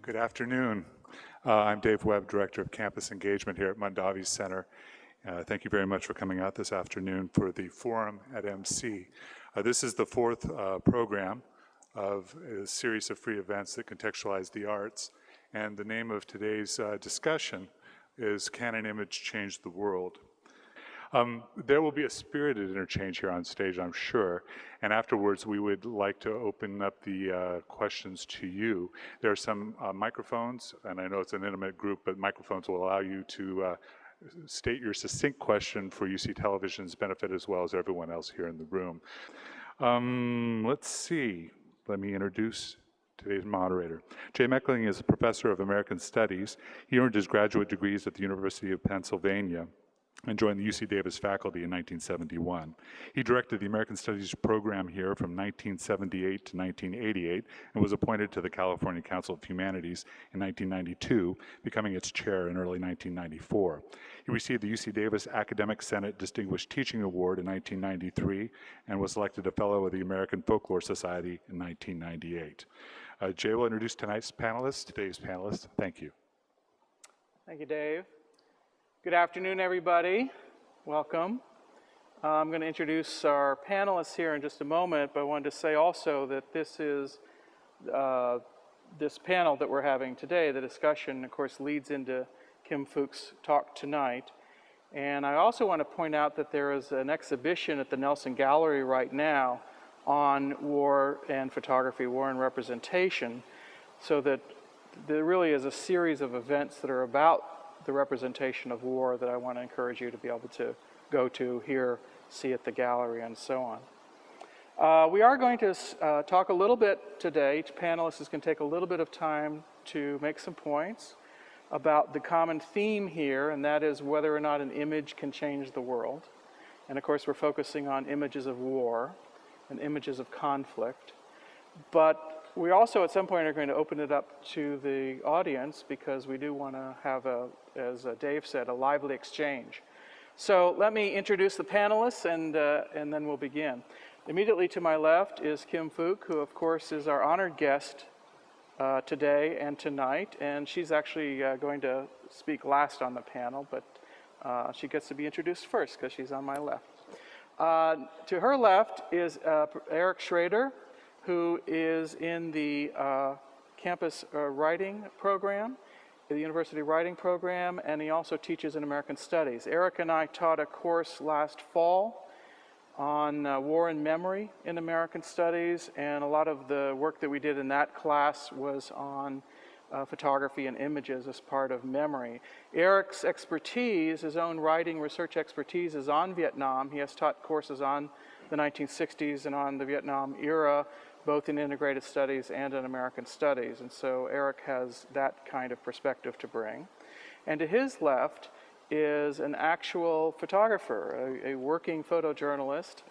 Good afternoon. I'm Dave Webb, Director of Campus Engagement here at Mondavi Center. Thank you very much for coming out this afternoon for the Forum at MC. This is the fourth program of a series of free events that contextualize the arts. And the name of today's discussion is Can an Image Change the World? There will be a spirited interchange here on stage, I'm sure, and afterwards we would like to open up the questions to you. There are some microphones, and I know it's an intimate group, but microphones will allow you to state your succinct question for UC Television's benefit as well as everyone else here in the room. Let's see, let me introduce today's moderator. Jay Meckling is a professor of American Studies. He earned his graduate degrees at the University of Pennsylvania and joined the UC Davis faculty in 1971. He directed the American Studies program here from 1978 to 1988 and was appointed to the California Council of Humanities in 1992, becoming its chair in early 1994. He received the UC Davis Academic Senate Distinguished Teaching Award in 1993 and was elected a Fellow of the American Folklore Society in 1998. Jay will introduce today's panelists. Thank you. Thank you, Dave. Good afternoon, everybody. Welcome. I'm going to introduce our panelists here in just a moment, but I wanted to say also that this is this panel that we're having today. The discussion, of course, leads into Kim Phuc's talk tonight. And I also want to point out that there is an exhibition at the Nelson Gallery right now on war and photography, war and representation, so that there really is a series of events that are about the representation of war that I want to encourage you to be able to go to, hear, see at the gallery, and so on. We are going to talk a little bit today. Each panelist is going to take a little bit of time to make some points about the common theme here, and that is whether or not an image can change the world. And of course, we're focusing on images of war and images of conflict. But we also, at some point, are going to open it up to the audience because we do want to have, as Dave said, a lively exchange. So let me introduce the panelists, and then we'll begin. Immediately to my left is Kim Phuc, who, of course, is our honored guest today and tonight. And she's actually going to speak last on the panel, but she gets to be introduced first because she's on my left. To her left is Eric Schrader, who is in the campus writing program, the university writing program, and he also teaches in American Studies. Eric and I taught a course last fall on war and memory in American Studies, and a lot of the work that we did in that class was on photography and images as part of memory. Eric's expertise, his own writing research expertise, is on Vietnam. He has taught courses on the 1960s and on the Vietnam era, both in integrated studies and in American Studies. And so Eric has that kind of perspective to bring. And to his left is an actual photographer, a working photojournalist,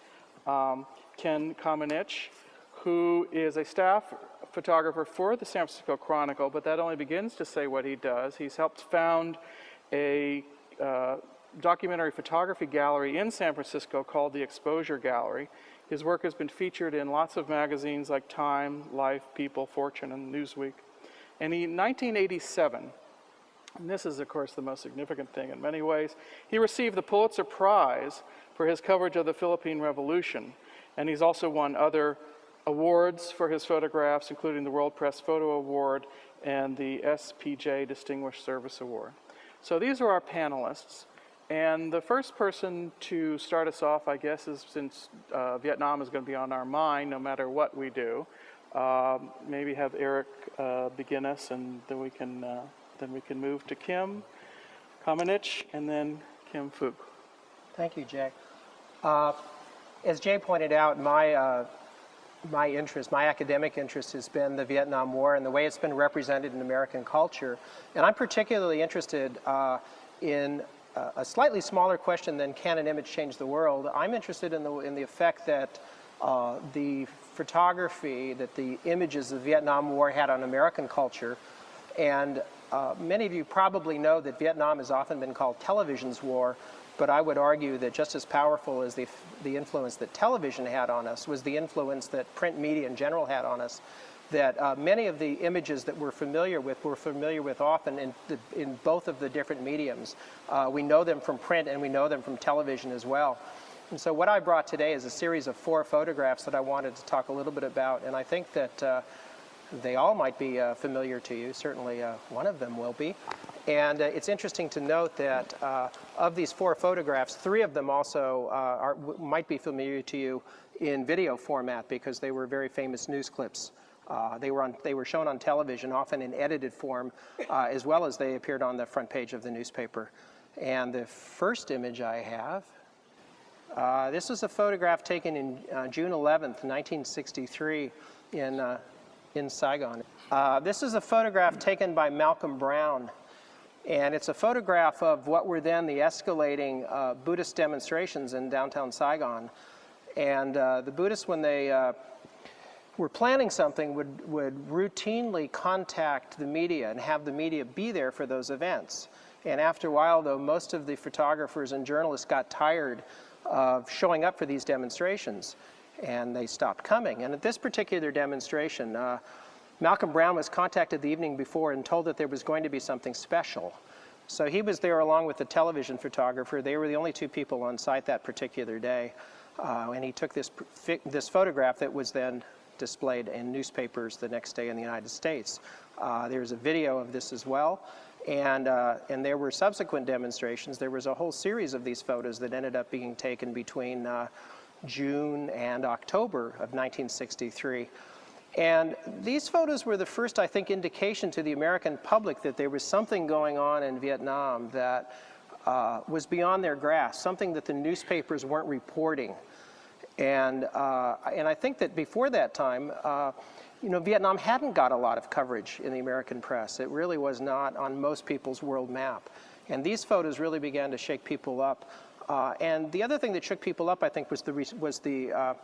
Ken Kamenich, who is a staff photographer for the San Francisco Chronicle, but that only begins to say what he does. He's helped found a documentary photography gallery in San Francisco called the Exposure Gallery. His work has been featured in lots of magazines like Time, Life, People, Fortune, and Newsweek. And in 1987, and this is, of course, the most significant thing in many ways, he received the Pulitzer Prize for his coverage of the Philippine Revolution. And he's also won other awards for his photographs, including the World Press Photo Award and the SPJ Distinguished Service Award. So these are our panelists. And the first person to start us off, I guess, is, since Vietnam is going to be on our mind no matter what we do, maybe have Eric begin us, and then we can move to Kim Kamenich and then Kim Phuc. Thank you, Jay. As Jay pointed out, my academic interest has been the Vietnam War and the way it's been represented in American culture. And I'm particularly interested in a slightly smaller question than can an image change the world. I'm interested in the effect that the photography, that the images of the Vietnam War had on American culture. And many of you probably know that Vietnam has often been called television's war, but I would argue that just as powerful as the influence that television had on us was the influence that print media in general had on us. that many of the images that we're familiar with often in both of the different mediums. We know them from print and we know them from television as well. And so what I brought today is a series of 4 photographs that I wanted to talk a little bit about, and I think that they all might be familiar to you. Certainly one of them will be. And it's interesting to note that of these 4 photographs, 3 of them also might be familiar to you in video format because they were very famous news clips. They were shown on television, often in edited form, as well as they appeared on the front page of the newspaper. And the first image I have, this was a photograph taken in June 11th, 1963 in Saigon. This is a photograph taken by Malcolm Brown, and it's a photograph of what were then the escalating Buddhist demonstrations in downtown Saigon. And the Buddhists, when they were planning something, would routinely contact the media and have the media be there for those events. And after a while, though, most of the photographers and journalists got tired of showing up for these demonstrations, and they stopped coming. And at this particular demonstration, Malcolm Brown was contacted the evening before and told that there was going to be something special. So he was there along with the television photographer. They were the only 2 people on site that particular day. And he took this photograph that was then displayed in newspapers the next day in the United States. There's a video of this as well. And there were subsequent demonstrations. There was a whole series of these photos that ended up being taken between June and October of 1963. And these photos were the first, I think, indication to the American public that there was something going on in Vietnam that was beyond their grasp, something that the newspapers weren't reporting. And I think that before that time, Vietnam hadn't got a lot of coverage in the American press. It really was not on most people's world map. And these photos really began to shake people up. And the other thing that shook people up, I think, was the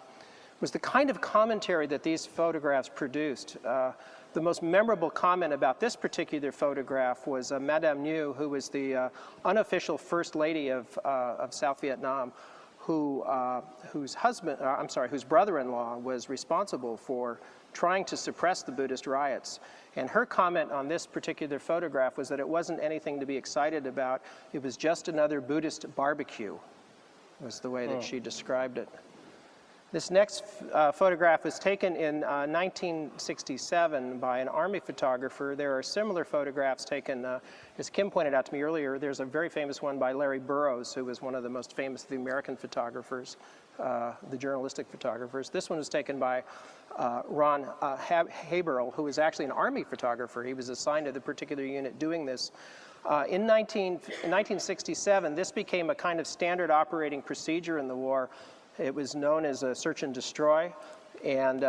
kind of commentary that these photographs produced. The most memorable comment about this particular photograph was Madame Nhu, who was the unofficial First Lady of South Vietnam, whose brother-in-law was responsible for trying to suppress the Buddhist riots. And her comment on this particular photograph was that it wasn't anything to be excited about. It was just another Buddhist barbecue, was the way that she described it. This next photograph was taken in 1967 by an Army photographer. There are similar photographs taken, as Kim pointed out to me earlier, there's a very famous one by Larry Burroughs, who was one of the most famous of the American photographers, the journalistic photographers. This one was taken by Ron Haberl, who was actually an Army photographer. He was assigned to the particular unit doing this. In 1967, this became a kind of standard operating procedure in the war. It was known as a search and destroy, and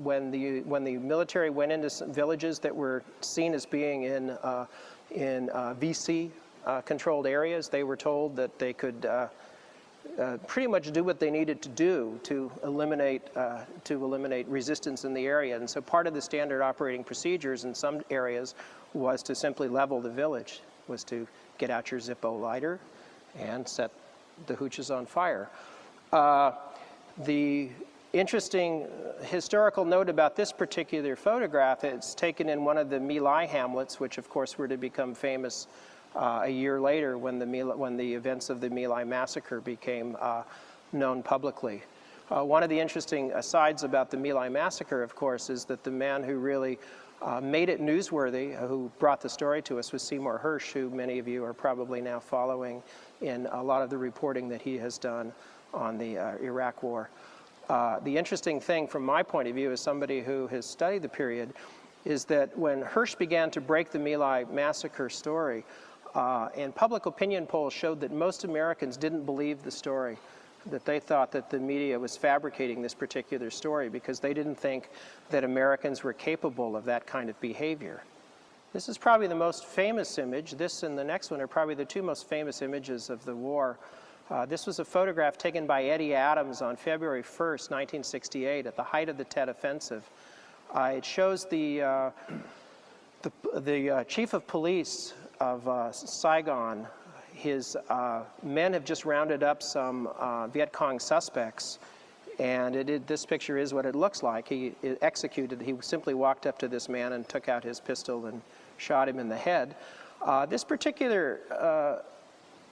when the military went into some villages that were seen as being in VC controlled areas, they were told that they could pretty much do what they needed to do to eliminate resistance in the area. And so part of the standard operating procedures in some areas was to simply level the village, was to get out your Zippo lighter and set the hooches on fire. The interesting historical note about this particular photograph, it's taken in one of the My Lai hamlets, which of course were to become famous a year later when the events of the My Lai massacre became known publicly. One of the interesting asides about the My Lai massacre, of course, is that the man who really made it newsworthy, who brought the story to us, was Seymour Hersh, who many of you are probably now following in a lot of the reporting that he has done on the Iraq War. The interesting thing from my point of view as somebody who has studied the period is that when Hersh began to break the My Lai massacre story, and public opinion polls showed that most Americans didn't believe the story, that they thought that the media was fabricating this particular story because they didn't think that Americans were capable of that kind of behavior. This is probably the most famous image. This and the next one are probably the 2 most famous images of the war. This was a photograph taken by Eddie Adams on February 1st, 1968, at the height of the Tet Offensive. It shows the chief of police of Saigon. His men have just rounded up some Viet Cong suspects And this picture is what it looks like. He simply walked up to this man and took out his pistol and shot him in the head. This particular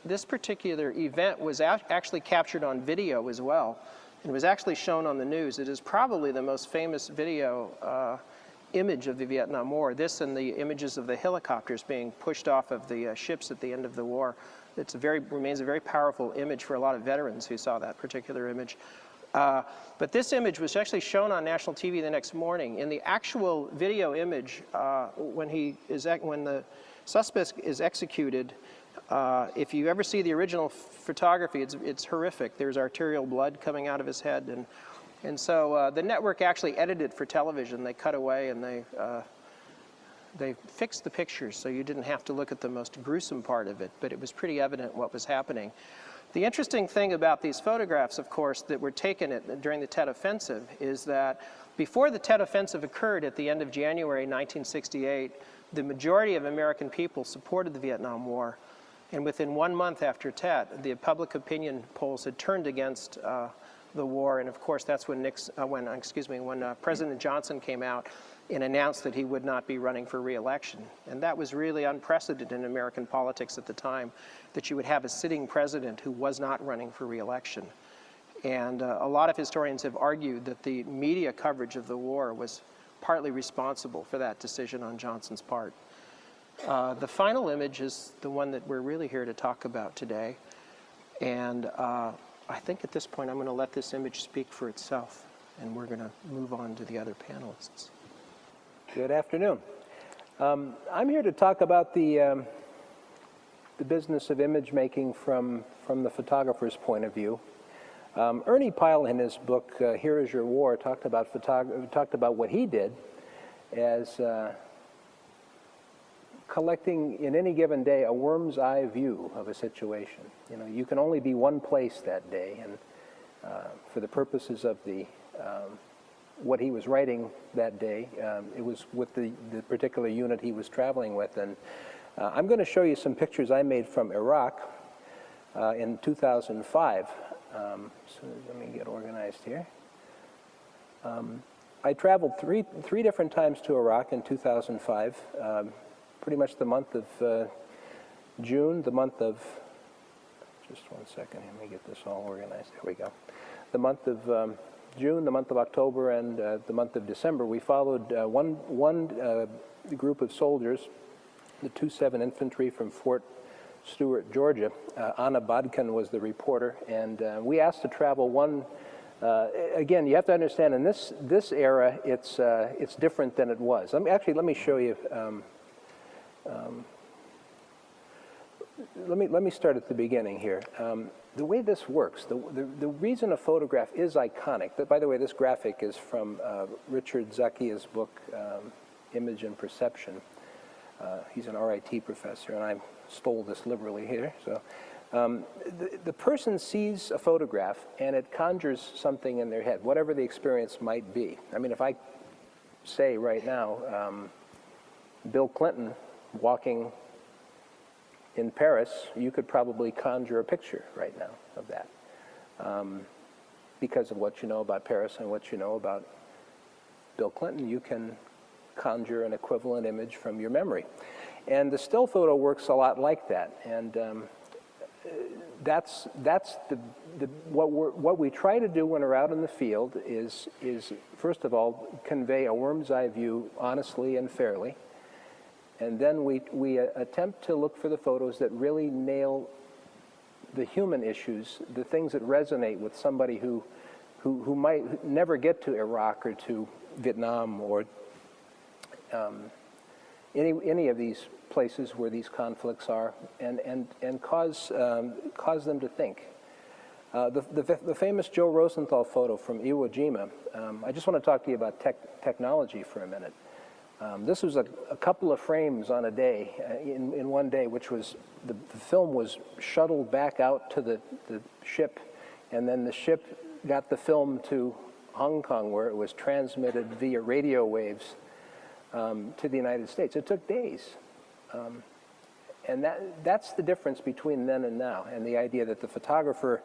event was actually captured on video as well, and was actually shown on the news. It is probably the most famous video image of the Vietnam War. This and the images of the helicopters being pushed off of the ships at the end of the war. Remains a very powerful image for a lot of veterans who saw that particular image. But this image was actually shown on national TV the next morning. In the actual video image, when the suspect is executed, if you ever see the original photography, it's horrific. There's arterial blood coming out of his head, and so the network actually edited for television. They cut away and they fixed the pictures so you didn't have to look at the most gruesome part of it, but it was pretty evident what was happening. The interesting thing about these photographs, of course, that were taken during the Tet Offensive is that before the Tet Offensive occurred at the end of January 1968, the majority of American people supported the Vietnam War. And within 1 month after Tet, the public opinion polls had turned against the war. And of course, that's when President Johnson came out and announced that he would not be running for re-election. And that was really unprecedented in American politics at the time, that you would have a sitting president who was not running for re-election. And a lot of historians have argued that the media coverage of the war was partly responsible for that decision on Johnson's part. The final image is the one that we're really here to talk about today. And I think at this point I'm going to let this image speak for itself, and we're going to move on to the other panelists. Good afternoon. I'm here to talk about the business of image making from the photographer's point of view. Ernie Pyle, in his book Here Is Your War, talked about what he did as collecting in any given day a worm's eye view of a situation. You know, you can only be one place that day, and for the purposes of what he was writing that day, it was with the particular unit he was traveling with. And I'm going to show you some pictures I made from Iraq in 2005. So let me get organized here. I traveled three different times to Iraq in 2005, pretty much the month of June, the month of, just 1 second, let me get this all organized, there we go. The month of June, the month of October, and the month of December. We followed one group of soldiers, the 2-7 Infantry from Fort Stewart, Georgia. Anna Bodkin was the reporter, and we asked to travel again, you have to understand, in this era, it's different than it was. Let me show you. Let me start at the beginning here. The way this works, the reason a photograph is iconic, by the way, this graphic is from Richard Zackia's book, Image and Perception. He's an RIT professor, and I stole this liberally here. So, the person sees a photograph, and it conjures something in their head, whatever the experience might be. I mean, if I say right now, Bill Clinton walking in Paris, you could probably conjure a picture right now of that, because of what you know about Paris and what you know about Bill Clinton. You can conjure an equivalent image from your memory. And the still photo works a lot like that. And that's what we try to do when we're out in the field is first of all convey a worm's eye view honestly and fairly, and then we attempt to look for the photos that really nail the human issues, the things that resonate with somebody who might never get to Iraq or to Vietnam or any of these places where these conflicts are, and cause them to think. The famous Joe Rosenthal photo from Iwo Jima. I just want to talk to you about technology for a minute. This was a couple of frames on a day, in one day, which was, the film was shuttled back out to the ship, and then the ship got the film to Hong Kong, where it was transmitted via radio waves to the United States. It took days. And that's the difference between then and now, and the idea that the photographer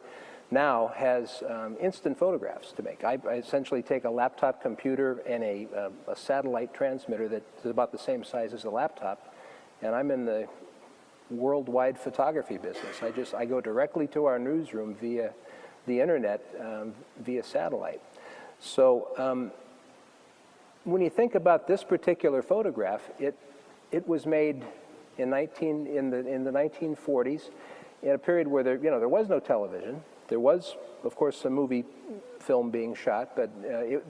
now has instant photographs to make. I essentially take a laptop computer and a satellite transmitter that's about the same size as a laptop, and I'm in the worldwide photography business. I go directly to our newsroom via the internet, via satellite. So when you think about this particular photograph, it was made in the 1940s, in a period where there was no television. There was, of course, some movie film being shot, but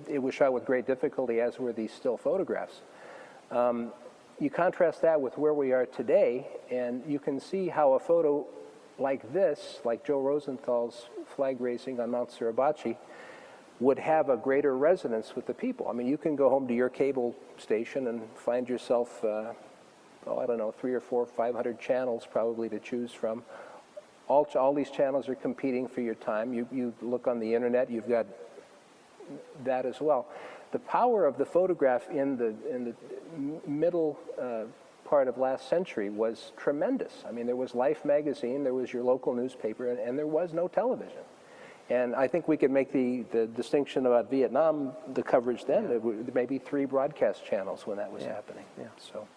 it was shot with great difficulty, as were these still photographs. You contrast that with where we are today, and you can see how a photo like this, like Joe Rosenthal's flag raising on Mount Suribachi, would have a greater resonance with the people. I mean, you can go home to your cable station and find yourself, I don't know, 300 or 400 or 500 channels probably to choose from. All these channels are competing for your time. You look on the internet, you've got that as well. The power of the photograph in the middle part of last century was tremendous. I mean, there was Life magazine, there was your local newspaper, and there was no television. And I think we could make the distinction about Vietnam, the coverage then, there were maybe 3 broadcast channels when that was happening. Yeah. So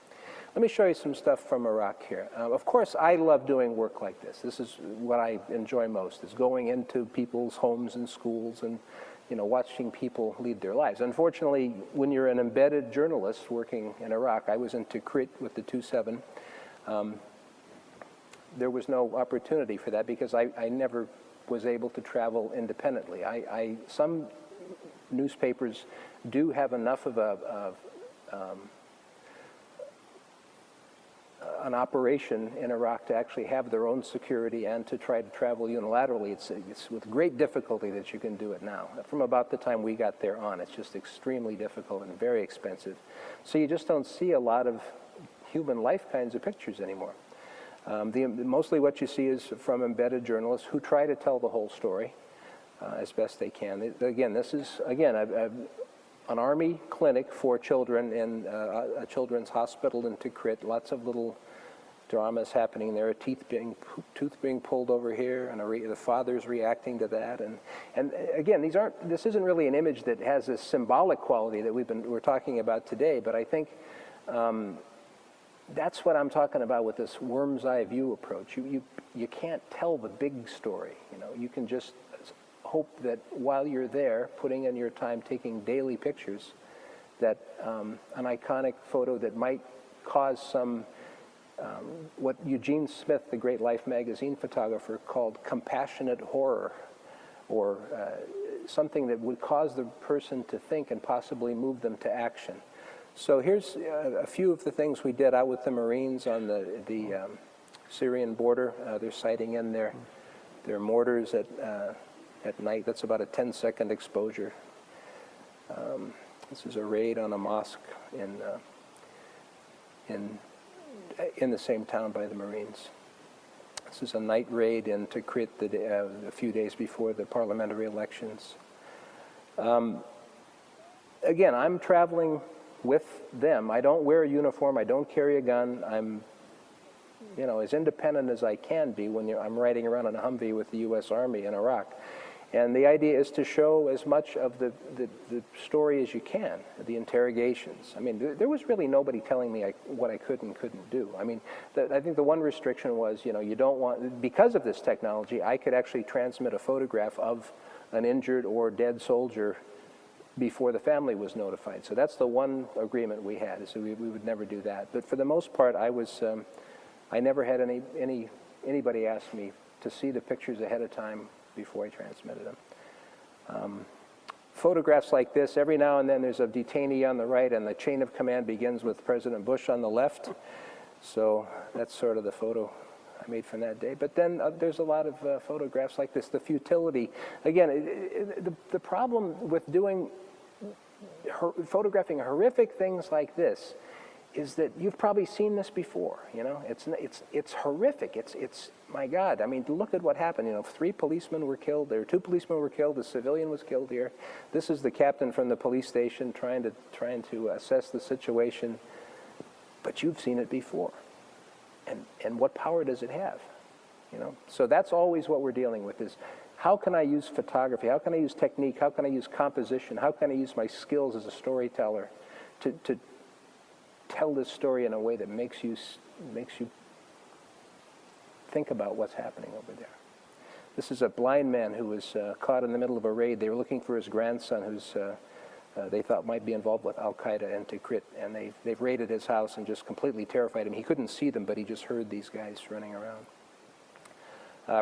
let me show you some stuff from Iraq here. Of course, I love doing work like this. This is what I enjoy most, is going into people's homes and schools and watching people lead their lives. Unfortunately, when you're an embedded journalist working in Iraq, I was in Tikrit with the 2-7, there was no opportunity for that because I never was able to travel independently. Some newspapers do have enough of an operation in Iraq to actually have their own security and to try to travel unilaterally. It's with great difficulty that you can do it now. From about the time we got there on, it's just extremely difficult and very expensive. So you just don't see a lot of human life kinds of pictures anymore. Mostly what you see is from embedded journalists who try to tell the whole story as best they can. This is an army clinic for children in a children's hospital in Tikrit. Lots of little dramas happening there. A tooth being pulled over here, and the father's reacting to that. And again, this isn't really an image that has a symbolic quality that we're talking about today. But I think that's what I'm talking about with this worm's eye view approach. You can't tell the big story. You can just hope that while you're there, putting in your time taking daily pictures, that an iconic photo that might cause some, what Eugene Smith, the great Life magazine photographer, called compassionate horror, or something that would cause the person to think and possibly move them to action. So here's a few of the things we did out with the Marines on the Syrian border. They're sighting in their mortars at night. That's about a 10-second exposure. This is a raid on a mosque in the same town by the Marines. This is a night raid in Tikrit a few days before the parliamentary elections. Again, I'm traveling with them. I don't wear a uniform. I don't carry a gun. I'm as independent as I can be when I'm riding around in a Humvee with the U.S. Army in Iraq. And the idea is to show as much of the story as you can, the interrogations. I mean, there was really nobody telling me what I could and couldn't do. I mean, I think the one restriction was, you don't want, because of this technology, I could actually transmit a photograph of an injured or dead soldier before the family was notified. So that's the one agreement we had, is that we would never do that. But for the most part, I never had anybody ask me to see the pictures ahead of time before I transmitted them. Photographs like this, every now and then there's a detainee on the right, and the chain of command begins with President Bush on the left. So that's sort of the photo I made from that day. But then there's a lot of photographs like this. The futility, again, the problem with photographing horrific things like this is that you've probably seen this before. It's horrific. It's my God. I mean, look at what happened. 3 policemen were killed there. 2 policemen were killed. A civilian was killed here. This is the captain from the police station trying to assess the situation. But you've seen it before. and what power does it have? You know, so that's always what we're dealing with is how can I use photography? How can I use technique? How can I use composition? How can I use my skills as a storyteller to tell this story in a way that makes you think about what's happening over there? This is a blind man who was caught in the middle of a raid. They were looking for his grandson, who's they thought might be involved with Al-Qaeda and Tikrit, and they've raided his house and just completely terrified him. He couldn't see them, but he just heard these guys running around.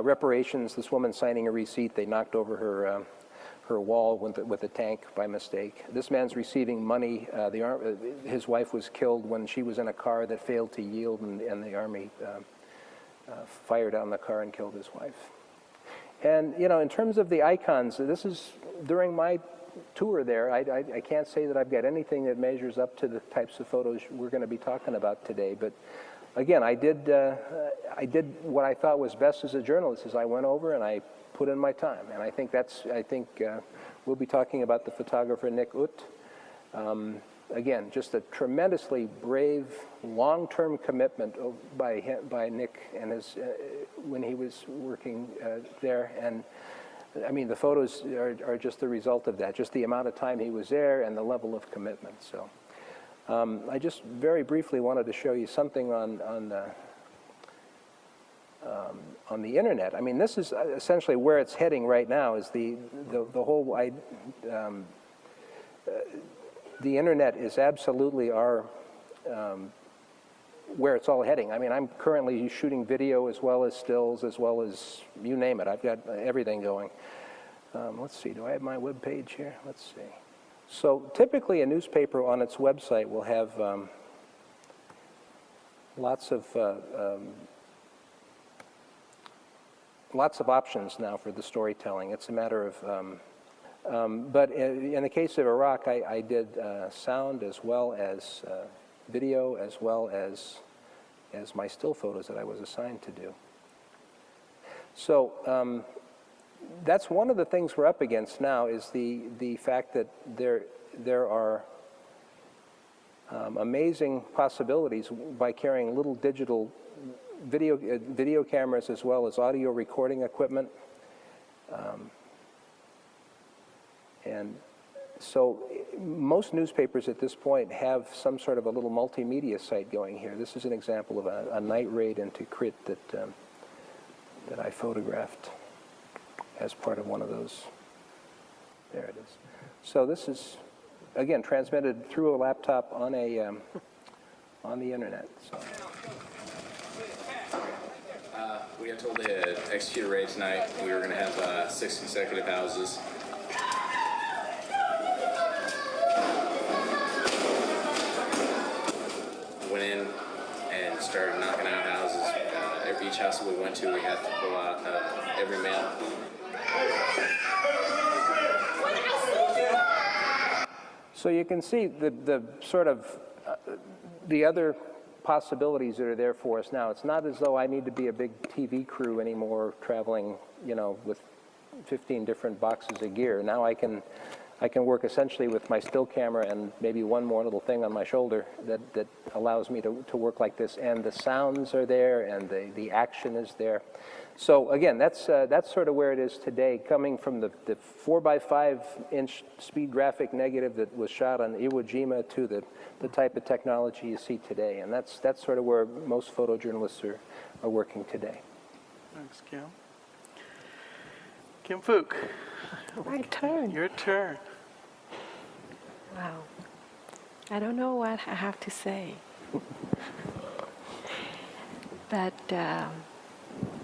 Reparations, this woman signing a receipt, they knocked over her wall with a tank by mistake. This man's receiving money. His wife was killed when she was in a car that failed to yield, and the army fired on the car and killed his wife. And, you know, in terms of the icons, this is during my tour there. I can't say that I've got anything that measures up to the types of photos we're going to be talking about today, but again, I did what I thought was best as a journalist. Is I went over and I put in my time, and I think we'll be talking about the photographer Nick Ut. Again, just a tremendously brave, long-term commitment by Nick and his when he was working there. And I mean, the photos are just the result of that, just the amount of time he was there and the level of commitment. So. I just very briefly wanted to show you something on the internet. I mean, this is essentially where it's heading right now. Is the whole the internet is absolutely where it's all heading. I mean, I'm currently shooting video as well as stills, as well as you name it. I've got everything going. Let's see. Do I have my web page here? Let's see. So typically a newspaper on its website will have lots of options now for the storytelling. It's a matter of, but in the case of Iraq, I did sound as well as video, as well as my still photos that I was assigned to do. So that's one of the things we're up against now is the fact that there are amazing possibilities by carrying little digital video cameras as well as audio recording equipment. And so most newspapers at this point have some sort of a little multimedia site going here. This is an example of a night raid into Tikrit that I photographed as part of one of those. There it is. So this is, again, transmitted through a laptop on the internet. So. We got told to execute a raid tonight. We were going to have 6 consecutive houses. Went in and started knocking out houses. Each house that we went to, we had to pull out every male. So you can see the sort of the other possibilities that are there for us now. It's not as though I need to be a big TV crew anymore, traveling, you know, with 15 different boxes of gear. Now I can work essentially with my still camera and maybe one more little thing on my shoulder that allows me to work like this. And the sounds are there, and the action is there. So again, that's sort of where it is today, coming from the 4x5-inch speed graphic negative that was shot on Iwo Jima to the type of technology you see today. And that's sort of where most photojournalists are working today. Thanks, Kim. Kim Phuc. My turn. Your turn. Wow. I don't know what I have to say. But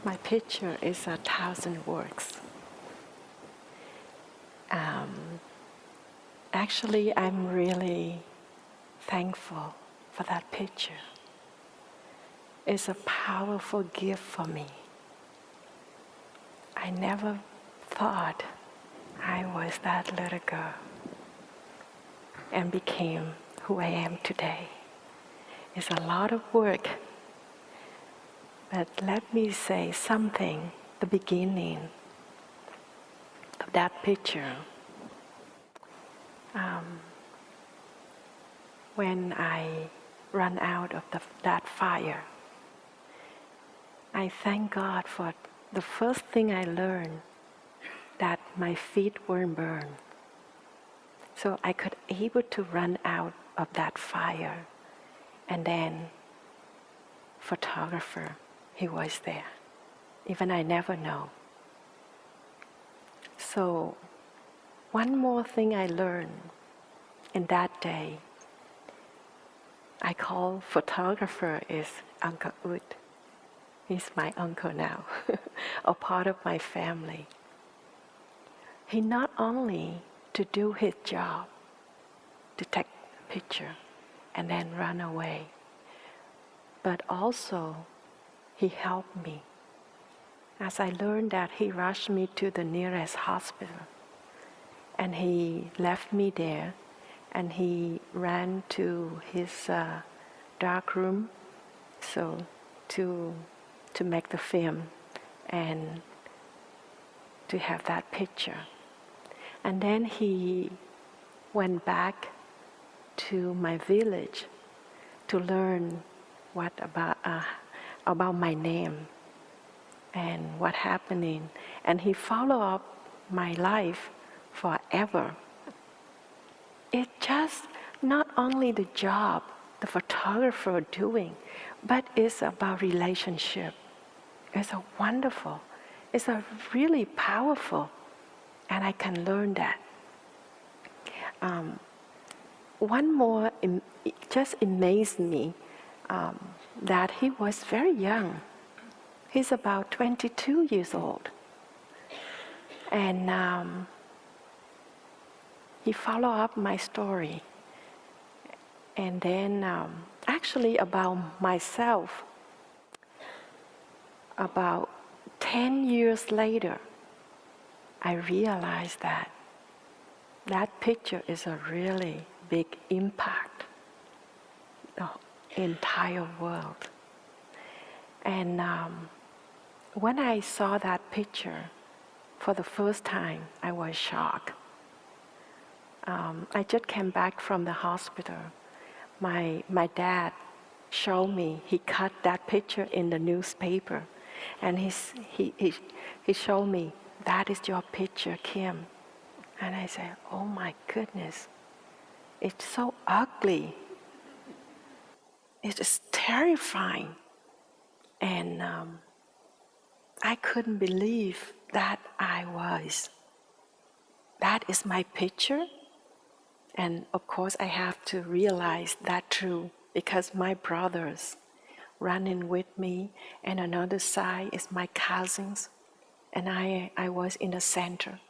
my picture is 1,000 words. Actually, I'm really thankful for that picture. It's a powerful gift for me. I never thought I was that little girl and became who I am today. It's a lot of work, but let me say something, the beginning of that picture. When I ran out of that fire, I thank God for the first thing I learned, that my feet weren't burned. So I could able to run out of that fire. And then photographer, he was there. Even I never know. So one more thing I learned in that day, I call photographer is Uncle Ud. He's my uncle now, a part of my family. He not only to do his job, to take a picture and then run away, but also he helped me. As I learned that, he rushed me to the nearest hospital, and he left me there, and he ran to his dark room, so to make the film and to have that picture. And then he went back to my village to learn what about my name and what happening. And he followed up my life forever. It's just not only the job the photographer doing, but it's about relationship. It's a wonderful, it's a really powerful, and I can learn that. One more just amazed me, that he was very young. He's about 22 years old. And he followed up my story. And then actually about myself, about 10 years later, I realized that that picture is a really big impact the entire world. And when I saw that picture for the first time, I was shocked. I just came back from the hospital. My dad showed me, he cut that picture in the newspaper, and he showed me, that is your picture, Kim. And I said, oh my goodness, it's so ugly. It is terrifying. And I couldn't believe that that is my picture. And of course I have to realize that true, because my brothers running with me, and another side is my cousins, and I was in the center,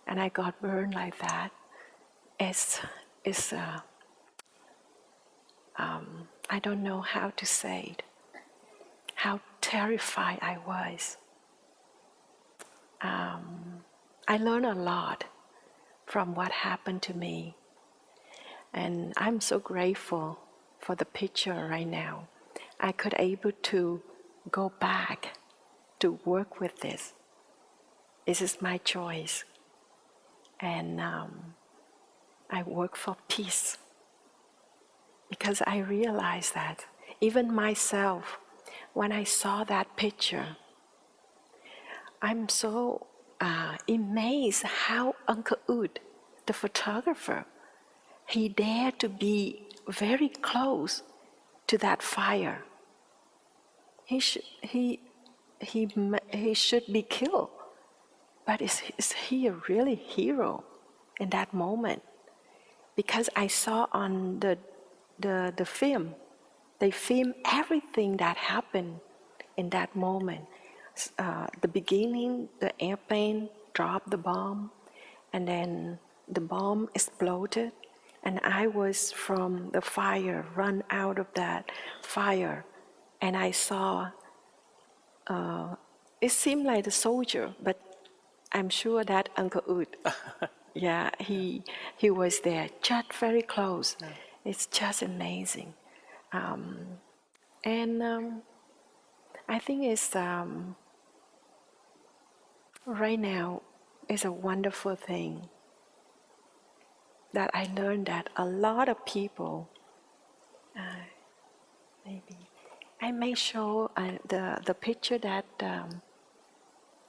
and I got burned like that. I don't know how to say it, how terrified I was. I learned a lot from what happened to me. And I'm so grateful for the picture right now. I could able to go back to work with this. This is my choice. And I work for peace. Because I realized that even myself, when I saw that picture, I'm so amazed how Uncle Ud, the photographer, he dared to be very close to that fire. He should be killed, but is he a really hero in that moment? Because I saw on the film, they filmed everything that happened in that moment. The beginning, the airplane dropped the bomb, and then the bomb exploded, and I was from the fire, run out of that fire, and I saw, it seemed like a soldier, but I'm sure that Uncle Ud, yeah, he was there, just very close. Yeah. It's just amazing. I think it's, right now, it's a wonderful thing that I learned that a lot of people, maybe, I may show the picture that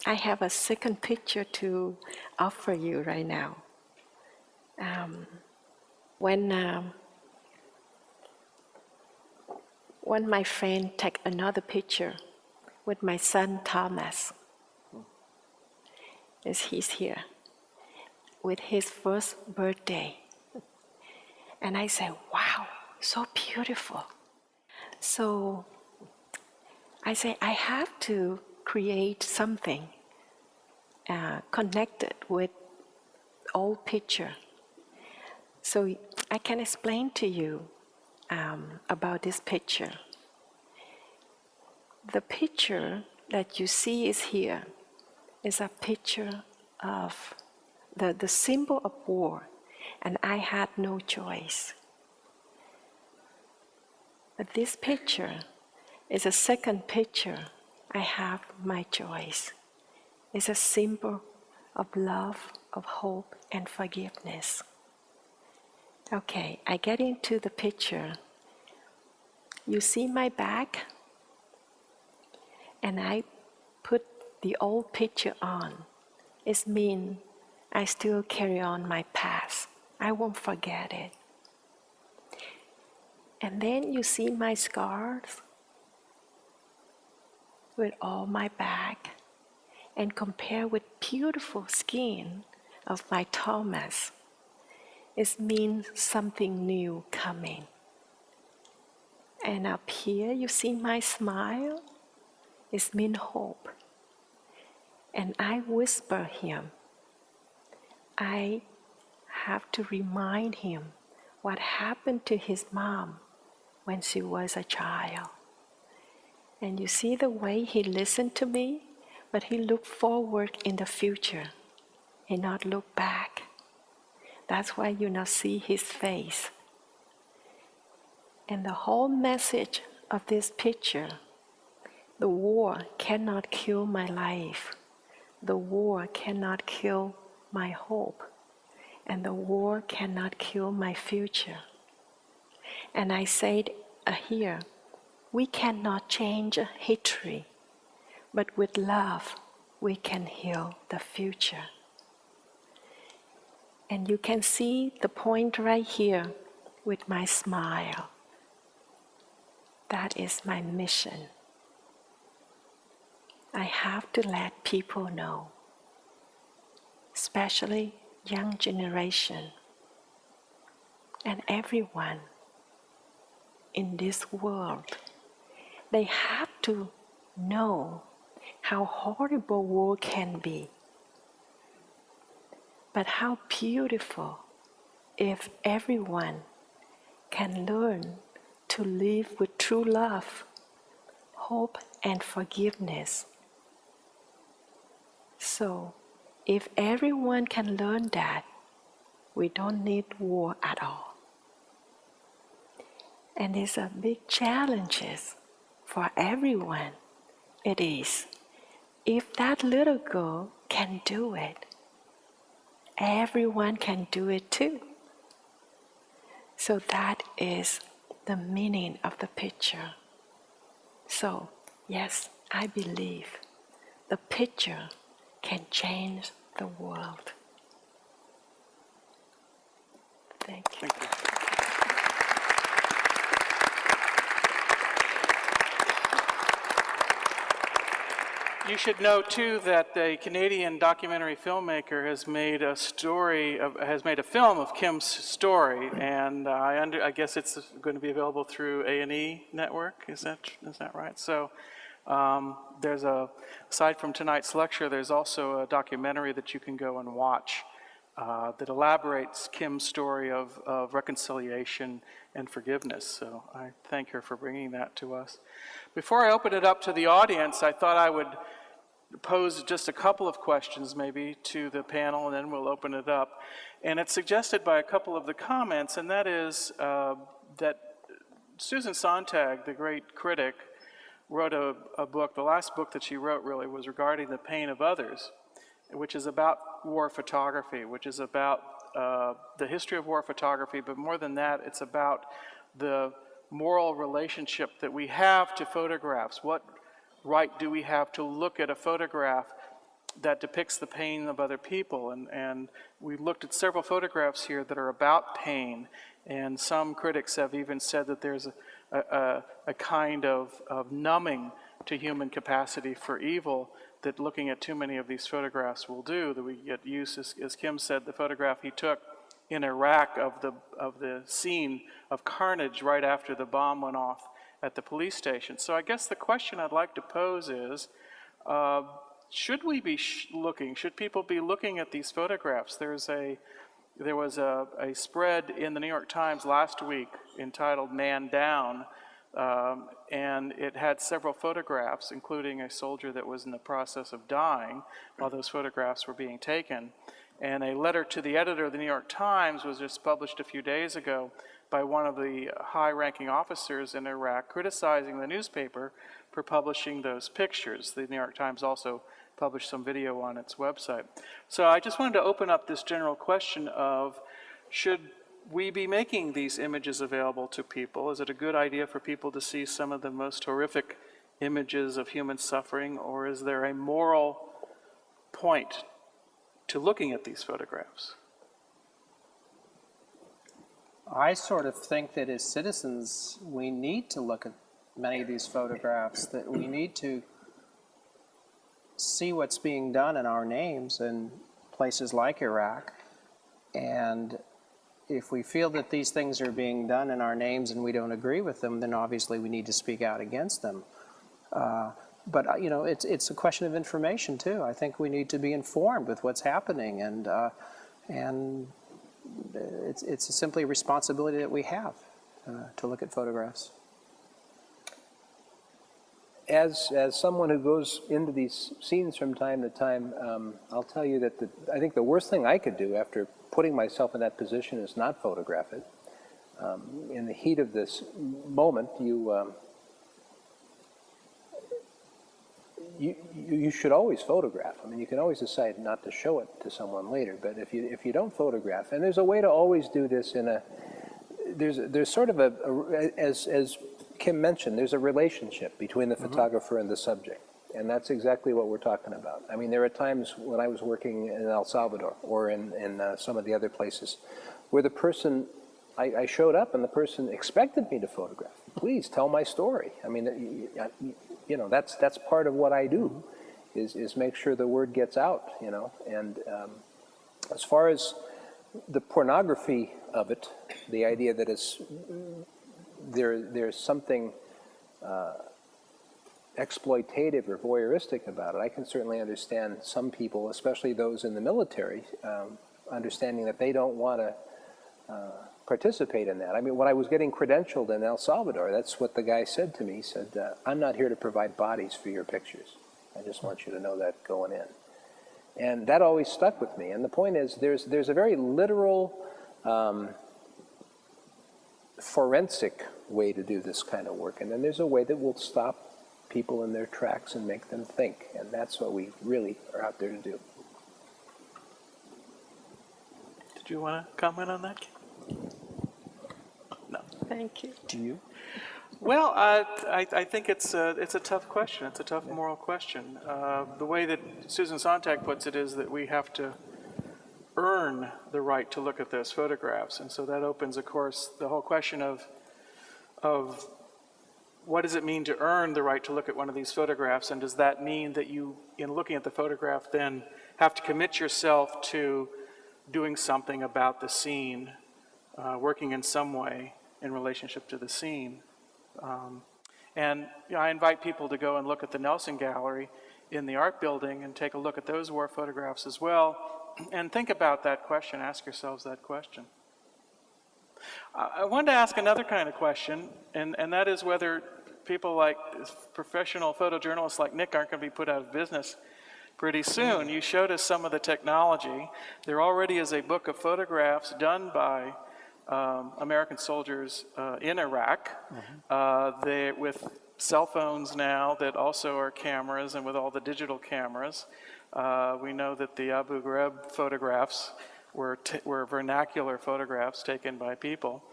I have a second picture to offer you right now. When my friend took another picture with my son Thomas, as he's here, with his first birthday. And I said, wow, so beautiful. So I say, I have to create something connected with old picture. So I can explain to you about this picture. The picture that you see is here is a picture of the symbol of war, and I had no choice. But this picture is a second picture. I have my choice. It's a symbol of love, of hope, and forgiveness. Okay, I get into the picture. You see my back? And I put the old picture on. It means I still carry on my past. I won't forget it. And then you see my scars with all my back, and compare with beautiful skin of my Thomas. It means something new coming. And up here you see my smile. It means hope. And I whisper him. I have to remind him what happened to his mom when she was a child. And you see the way he listened to me, but he looked forward in the future and not look back. That's why you now see his face. And the whole message of this picture, the war cannot kill my life. The war cannot kill my hope. And the war cannot kill my future. And I said here, we cannot change history, but with love, we can heal the future. And you can see the point right here with my smile. That is my mission. I have to let people know, especially young generation and everyone in this world. They have to know how horrible war can be, but how beautiful if everyone can learn to live with true love, hope, and forgiveness. So, if everyone can learn that, we don't need war at all. And it's a big challenge for everyone. It is. If that little girl can do it, everyone can do it too. So that is the meaning of the picture. So, yes, I believe the picture can change the world. Thank you. Thank you. You should know too that a Canadian documentary filmmaker has made a film of Kim's story, and I guess it's going to be available through A&E Network. Is that right? So there's aside from tonight's lecture, there's also a documentary that you can go and watch that elaborates Kim's story of reconciliation and forgiveness. So I thank her for bringing that to us. Before I open it up to the audience, I thought I would pose just a couple of questions maybe to the panel, and then we'll open it up. And it's suggested by a couple of the comments, and that is that Susan Sontag, the great critic, wrote a book. The last book that she wrote really was regarding the pain of others, which is about war photography, which is about the history of war photography, but more than that, it's about the moral relationship that we have to photographs. What right do we have to look at a photograph that depicts the pain of other people? And we looked at several photographs here that are about pain, and some critics have even said that there's a kind of numbing to human capacity for evil that looking at too many of these photographs will do, that we get used, as Kim said, the photograph he took in Iraq of the scene of carnage right after the bomb went off at the police station. So I guess the question I'd like to pose is, should we be should people be looking at these photographs? There was a spread in the New York Times last week entitled "Man Down," and it had several photographs, including a soldier that was in the process of dying while those photographs were being taken. And a letter to the editor of the New York Times was just published a few days ago by one of the high-ranking officers in Iraq criticizing the newspaper for publishing those pictures. The New York Times also published some video on its website. So I just wanted to open up this general question of, should we be making these images available to people? Is it a good idea for people to see some of the most horrific images of human suffering, or is there a moral point to looking at these photographs? I sort of think that as citizens, we need to look at many of these photographs, that we need to see what's being done in our names in places like Iraq. And if we feel that these things are being done in our names and we don't agree with them, then obviously we need to speak out against them. But you know, it's a question of information too. I think we need to be informed with what's happening, and it's simply a responsibility that we have to look at photographs. As someone who goes into these scenes from time to time, I'll tell you that I think the worst thing I could do after putting myself in that position is not photograph it. In the heat of this moment, you should always photograph. I mean, you can always decide not to show it to someone later, but if you don't photograph, and there's a way to always do this there's sort of as Kim mentioned, there's a relationship between the photographer and the subject, and that's exactly what we're talking about. I mean, there are times when I was working in El Salvador or in some of the other places where the person, I showed up and the person expected me to photograph. Please tell my story. I mean, you know, that's part of what I do, is make sure the word gets out, you know. And as far as the pornography of it, the idea that there's something exploitative or voyeuristic about it, I can certainly understand some people, especially those in the military, understanding that they don't want to participate in that. I mean, when I was getting credentialed in El Salvador, that's what the guy said to me. He said, I'm not here to provide bodies for your pictures. I just want you to know that going in. And that always stuck with me. And the point is, there's a very literal, forensic way to do this kind of work. And then there's a way that will stop people in their tracks and make them think. And that's what we really are out there to do. Did you want to comment on that, Kim? No. Thank you. Do you? Well, I think it's a tough question. It's a tough moral question. The way that Susan Sontag puts it is that we have to earn the right to look at those photographs. And so that opens, of course, the whole question of what does it mean to earn the right to look at one of these photographs, and does that mean that you, in looking at the photograph, then have to commit yourself to doing something about the scene, working in some way in relationship to the scene. And you know, I invite people to go and look at the Nelson Gallery in the art building and take a look at those war photographs as well, and think about that question, ask yourselves that question. I wanted to ask another kind of question, and that is whether people like professional photojournalists like Nick aren't going to be put out of business pretty soon. You showed us some of the technology. There already is a book of photographs done by American soldiers in Iraq, with cell phones now that also are cameras, and with all the digital cameras. We know that the Abu Ghraib photographs were vernacular photographs taken by people.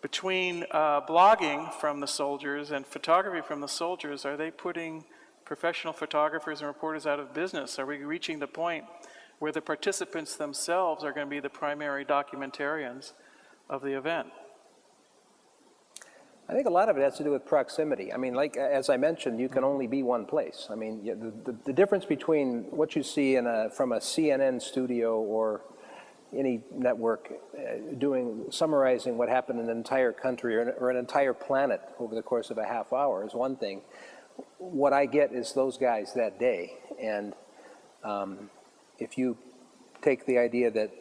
Between blogging from the soldiers and photography from the soldiers, are they putting professional photographers and reporters out of business? Are we reaching the point where the participants themselves are going to be the primary documentarians of the event? I think a lot of it has to do with proximity. I mean, like, as I mentioned, you can only be one place. I mean, the difference between what you see from a CNN studio or any network summarizing what happened in an entire country or an entire planet over the course of a half hour is one thing. What I get is those guys that day. And if you take the idea that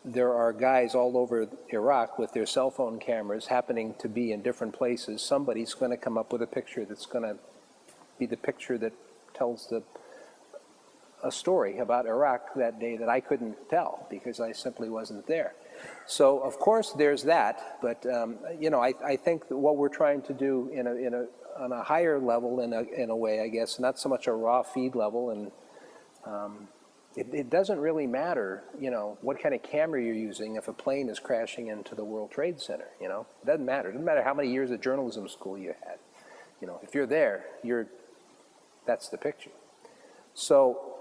there are guys all over Iraq with their cell phone cameras happening to be in different places, somebody's going to come up with a picture that's going to be the picture that tells a story about Iraq that day that I couldn't tell because I simply wasn't there. So of course there's that, but you know, I think that what we're trying to do on a higher level in a way, I guess, not so much a raw feed level, and it doesn't really matter, you know, what kind of camera you're using if a plane is crashing into the World Trade Center, you know. It doesn't matter. It doesn't matter how many years of journalism school you had. You know, if you're there, that's the picture. So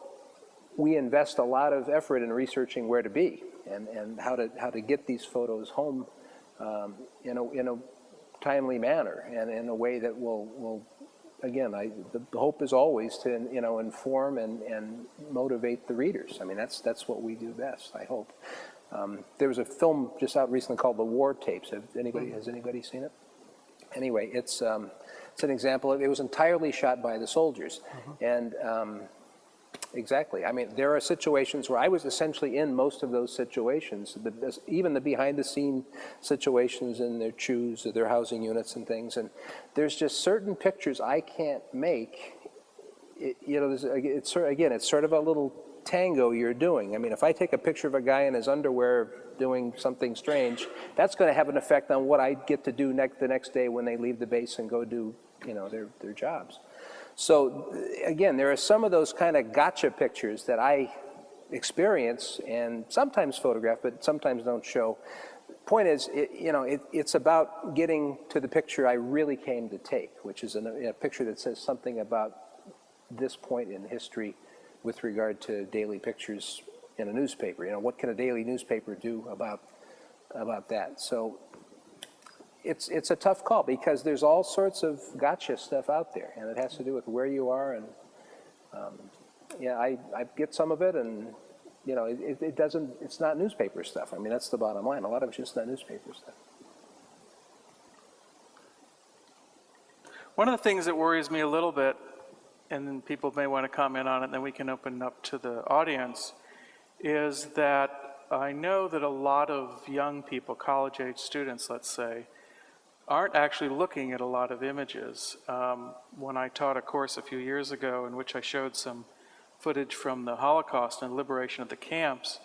we invest a lot of effort in researching where to be and how to get these photos home in a timely manner and in a way that will again, the hope is always to, you know, inform and motivate the readers. I mean, that's what we do best, I hope. There was a film just out recently called The War Tapes. Has anybody seen it? Anyway, it's an example. It was entirely shot by the soldiers. And exactly. I mean, there are situations where I was essentially in most of those situations, even the behind-the-scene situations in their CHUs or their housing units and things. And there's just certain pictures I can't make. You know, it's sort of a little tango you're doing. I mean, if I take a picture of a guy in his underwear doing something strange, that's going to have an effect on what I get to do the next day when they leave the base and go do, you know, their jobs. So again, there are some of those kind of gotcha pictures that I experience and sometimes photograph, but sometimes don't show. Point is, it's about getting to the picture I really came to take, which is a picture that says something about this point in history with regard to daily pictures in a newspaper. You know, what can a daily newspaper do about that? So it's a tough call because there's all sorts of gotcha stuff out there, and it has to do with where you are. And yeah, I get some of it, and you know, it's not newspaper stuff. I mean, that's the bottom line. A lot of it's just not newspaper stuff. One of the things that worries me a little bit, and then people may want to comment on it, and then we can open up to the audience, is that I know that a lot of young people, college-age students, let's say, aren't actually looking at a lot of images. When I taught a course a few years ago in which I showed some footage from the Holocaust and liberation of the camps,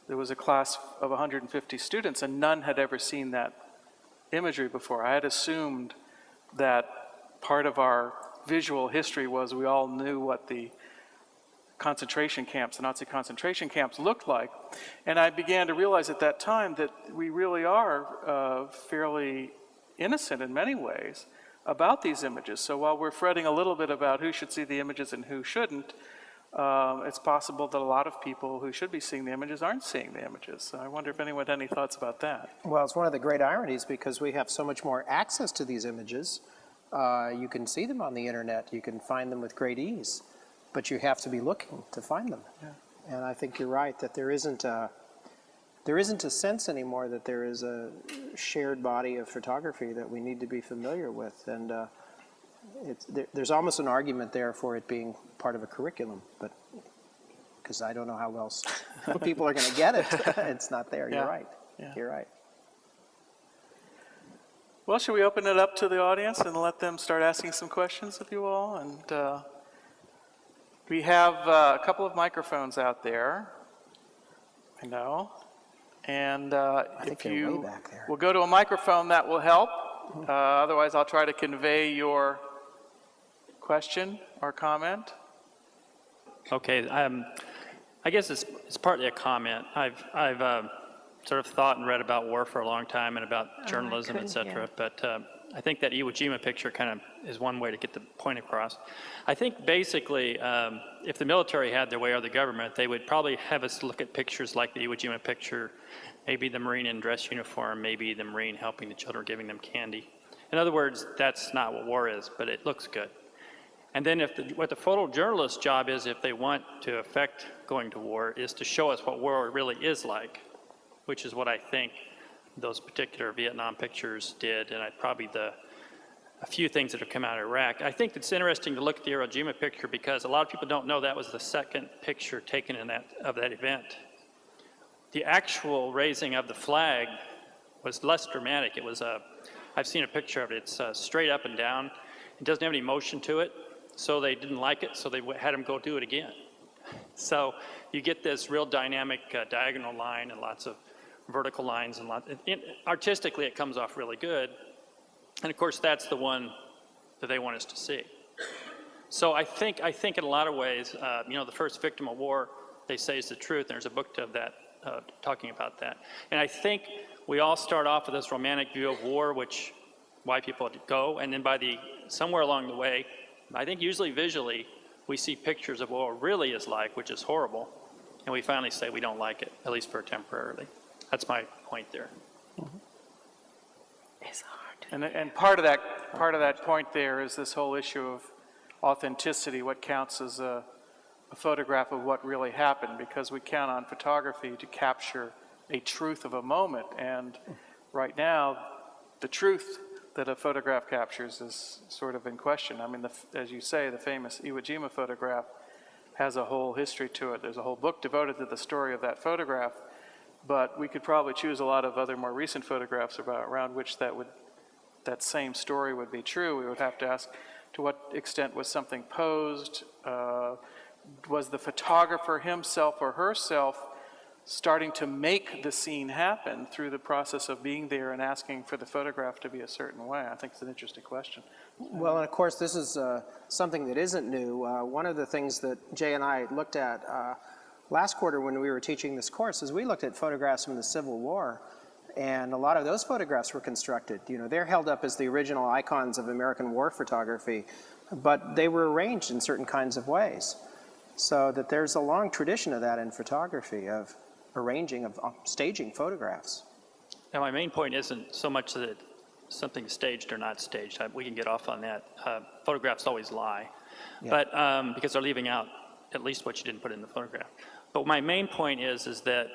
there was a class of 150 students and none had ever seen that imagery before. I had assumed that part of our visual history was we all knew what the concentration camps, the Nazi concentration camps looked like. And I began to realize at that time that we really are fairly innocent in many ways about these images. So while we're fretting a little bit about who should see the images and who shouldn't, it's possible that a lot of people who should be seeing the images aren't seeing the images. So I wonder if anyone had any thoughts about that. Well, it's one of the great ironies because we have so much more access to these images. You can see them on the internet. You can find them with great ease, but you have to be looking to find them. Yeah. And I think you're right that there isn't a sense anymore that there is a shared body of photography that we need to be familiar with. And there's almost an argument there for it being part of a curriculum, but because I don't know how else people are going to get it. It's not there. You're right. Yeah. You're right. Well, should we open it up to the audience and let them start asking some questions of you all? And we have a couple of microphones out there. I know. And if you will go to a microphone, that will help. Otherwise, I'll try to convey your question or comment. Okay. I guess it's partly a comment. I've sort of thought and read about war for a long time and about journalism, et cetera. But I think that Iwo Jima picture kind of is one way to get the point across. I think basically, if the military had their way or the government, they would probably have us look at pictures like the Iwo Jima picture, maybe the Marine in dress uniform, maybe the Marine helping the children, giving them candy. In other words, that's not what war is, but it looks good. And then what the photojournalist's job is, if they want to affect going to war, is to show us what war really is like, which is what I think those particular Vietnam pictures did, and probably a few things that have come out of Iraq. I think it's interesting to look at the Iwo Jima picture because a lot of people don't know that was the second picture taken of that event. The actual raising of the flag was less dramatic. It was I've seen a picture of it. It's straight up and down. It doesn't have any motion to it, so they didn't like it, so they had him go do it again. So you get this real dynamic diagonal line and lots of vertical lines, and artistically it comes off really good. And of course that's the one that they want us to see. So I think in a lot of ways, the first victim of war, they say, is the truth, and there's a book of that talking about that. And I think we all start off with this romantic view of war, why people go, and then somewhere along the way, I think usually visually, we see pictures of what it really is like, which is horrible, and we finally say we don't like it, at least for temporarily. That's my point there. Mm-hmm. It's hard. And part of that point there is this whole issue of authenticity, what counts as a photograph of what really happened, because we count on photography to capture a truth of a moment, and right now the truth that a photograph captures is sort of in question. I mean, as you say, the famous Iwo Jima photograph has a whole history to it. There's a whole book devoted to the story of that photograph, but we could probably choose a lot of other more recent photographs around which that same story would be true. We would have to ask, to what extent was something posed? Was the photographer himself or herself starting to make the scene happen through the process of being there and asking for the photograph to be a certain way? I think it's an interesting question. Well, and of course, this is something that isn't new. One of the things that Jay and I looked at last quarter when we were teaching this course is we looked at photographs from the Civil War, and a lot of those photographs were constructed. They're held up as the original icons of American war photography, but they were arranged in certain kinds of ways. So that there's a long tradition of that in photography, of arranging, of staging photographs. Now, my main point isn't so much that something's staged or not staged. We can get off on that. Photographs always lie, but because they're leaving out at least what you didn't put in the photograph. But my main point is that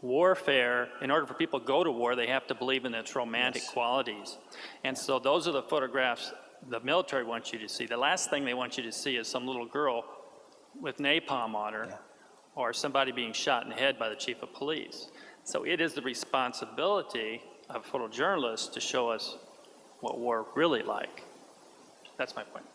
warfare, in order for people to go to war, they have to believe in its romantic qualities. And so those are the photographs the military wants you to see. The last thing they want you to see is some little girl with napalm on her, or somebody being shot in the head by the chief of police. So it is the responsibility of photojournalists to show us what war really like. That's my point.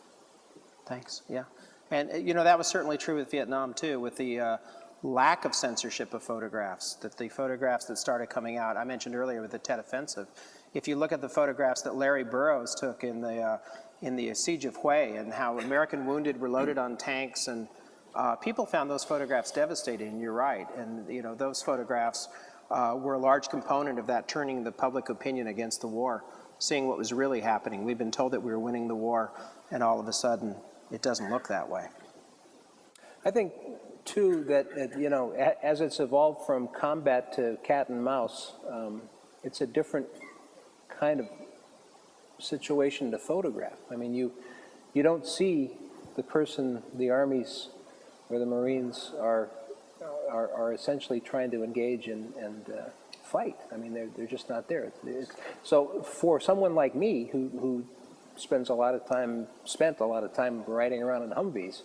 Thanks, yeah. And that was certainly true with Vietnam too, with the lack of censorship of photographs, that the photographs that started coming out, I mentioned earlier with the Tet Offensive. If you look at the photographs that Larry Burroughs took in the Siege of Hue, and how American wounded were loaded on tanks, and people found those photographs devastating, and you're right. And those photographs were a large component of that turning the public opinion against the war, seeing what was really happening. We've been told that we were winning the war, and all of a sudden, it doesn't look that way. I think, too, that as it's evolved from combat to cat and mouse, it's a different kind of situation to photograph. I mean, you don't see the person, the armies or the Marines are essentially trying to engage and fight. I mean, they're just not there. So for someone like me who spent a lot of time riding around in Humvees,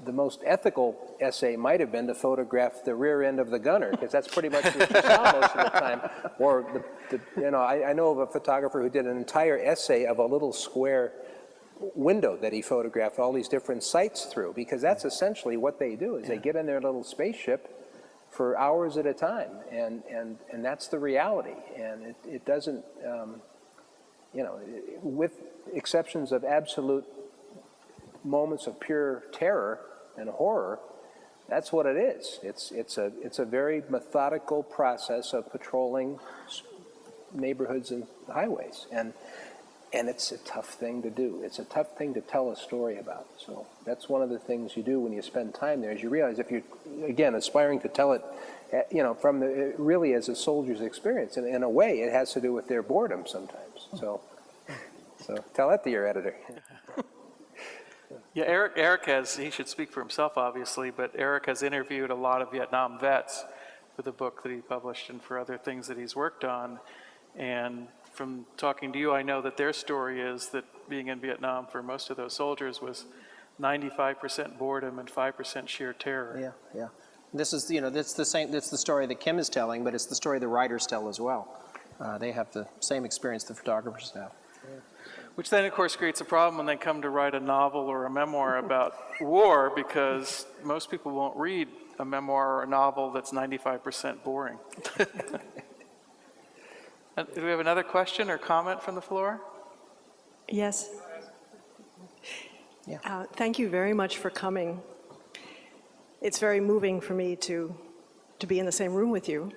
the most ethical essay might have been to photograph the rear end of the gunner, because that's pretty much what you saw most of the time. Or I know of a photographer who did an entire essay of a little square window that he photographed all these different sights through, because that's essentially what they do, is they get in their little spaceship for hours at a time, and that's the reality. And it doesn't, with exceptions of absolute moments of pure terror and horror, That's what it is. It's a very methodical process of patrolling neighborhoods and highways, and it's a tough thing to do. It's a tough thing to tell a story about. So that's one of the things you do when you spend time there, is you realize if you're, again, aspiring to tell it, from the, really as a soldier's experience, and in a way it has to do with their boredom sometimes. So tell that to your editor. Yeah, Eric has, he should speak for himself obviously, but Eric has interviewed a lot of Vietnam vets for the book that he published and for other things that he's worked on. And from talking to you, I know that their story is that being in Vietnam for most of those soldiers was 95% boredom and 5% sheer terror. Yeah, yeah. This is, that's the same, that's the story that Kim is telling, but it's the story the writers tell as well. They have the same experience the photographers have. Yeah. Which then, of course, creates a problem when they come to write a novel or a memoir about war, because most people won't read a memoir or a novel that's 95% boring. Do we have another question or comment from the floor? Yes. Yeah. Thank you very much for coming. It's very moving for me to be in the same room with you.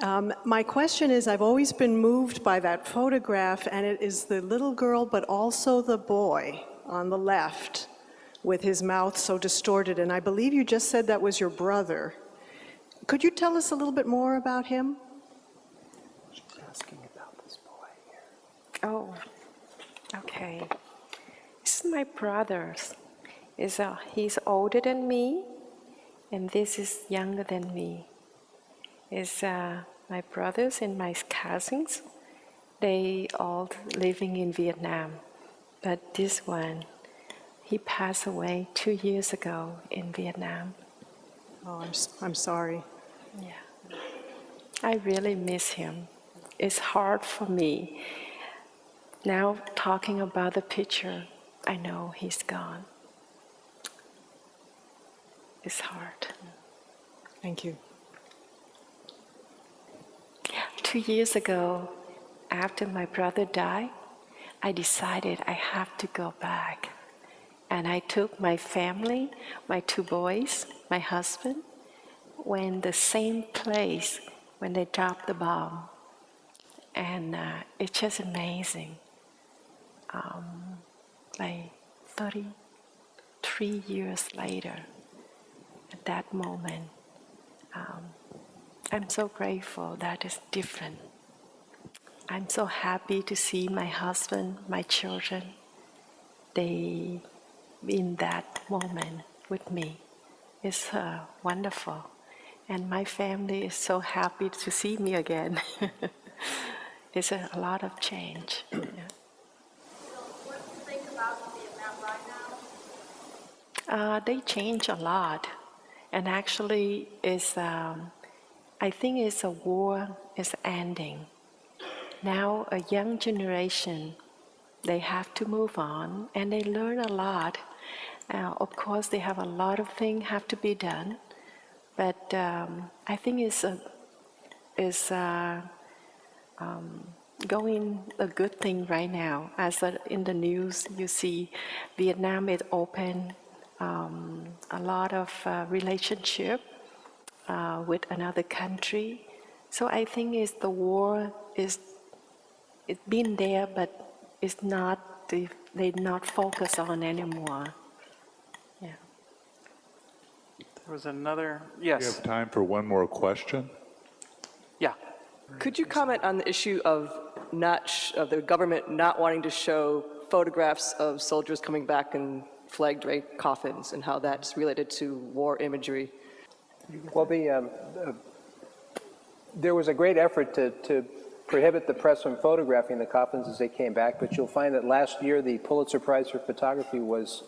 My question is, I've always been moved by that photograph, and it is the little girl, but also the boy on the left with his mouth so distorted. And I believe you just said that was your brother. Could you tell us a little bit more about him? She's asking about this boy here. Oh, okay. This is my brother's. He's older than me, and this is younger than me. It's my brothers and my cousins. They all living in Vietnam, but this one, he passed away 2 years ago in Vietnam. Oh, I'm sorry. Yeah, I really miss him. It's hard for me. Now talking about the picture, I know he's gone. It's hard. Thank you. 2 years ago, after my brother died, I decided I have to go back. And I took my family, my 2 boys, my husband, went the same place when they dropped the bomb. And it's just amazing. Like 33 years later, at that moment, I'm so grateful that it's different. I'm so happy to see my husband, my children, they in that moment with me. It's wonderful. And my family is so happy to see me again. It's a lot of change. Yeah. So what do you think about Vietnam right now? They change a lot. And actually, I think it's a war is ending. Now a young generation, they have to move on and they learn a lot. Of course, they have a lot of things have to be done, but I think it's going a good thing right now. As in the news, you see Vietnam is open, a lot of relationship with another country. So I think the war it's been there, but it's not they not focus on anymore. Yeah. There was another, We yes. have time for one more question. Yeah. Could you comment on the issue of of the government not wanting to show photographs of soldiers coming back in flag draped coffins, and how that's related to war imagery? Well, there was a great effort to prohibit the press from photographing the coffins as they came back, but you'll find that last year the Pulitzer Prize for Photography was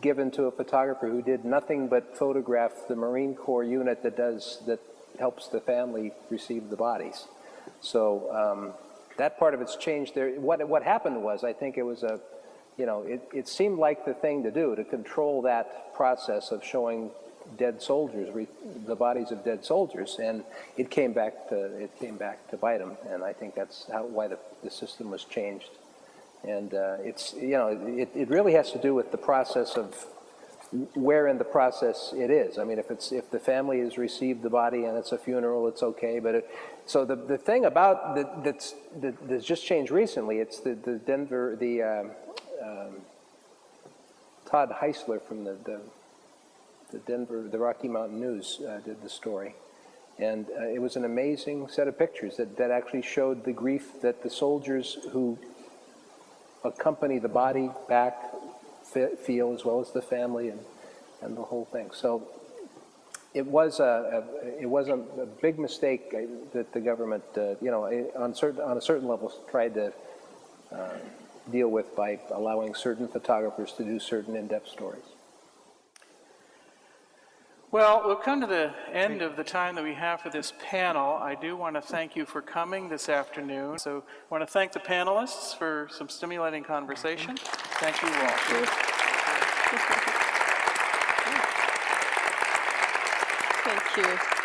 given to a photographer who did nothing but photograph the Marine Corps unit that helps the family receive the bodies. So that part of it's changed there. What happened was, I think it was it seemed like the thing to do, to control that process of showing dead soldiers, the bodies of dead soldiers, and it came back to bite them. And I think that's why the system was changed. And it really has to do with the process of where in the process it is. I mean, if the family has received the body and it's a funeral, it's okay. But so the thing about that's just changed recently, it's the Denver, Todd Heisler from the Denver, the Rocky Mountain News did the story. And it was an amazing set of pictures that actually showed the grief that the soldiers who accompany the body back feel, as well as the family and the whole thing. So it was a big mistake that the government, on a certain level, tried to deal with by allowing certain photographers to do certain in-depth stories. Well, we've come to the end of the time that we have for this panel. I do want to thank you for coming this afternoon. So I want to thank the panelists for some stimulating conversation. Thank you all. Thank you.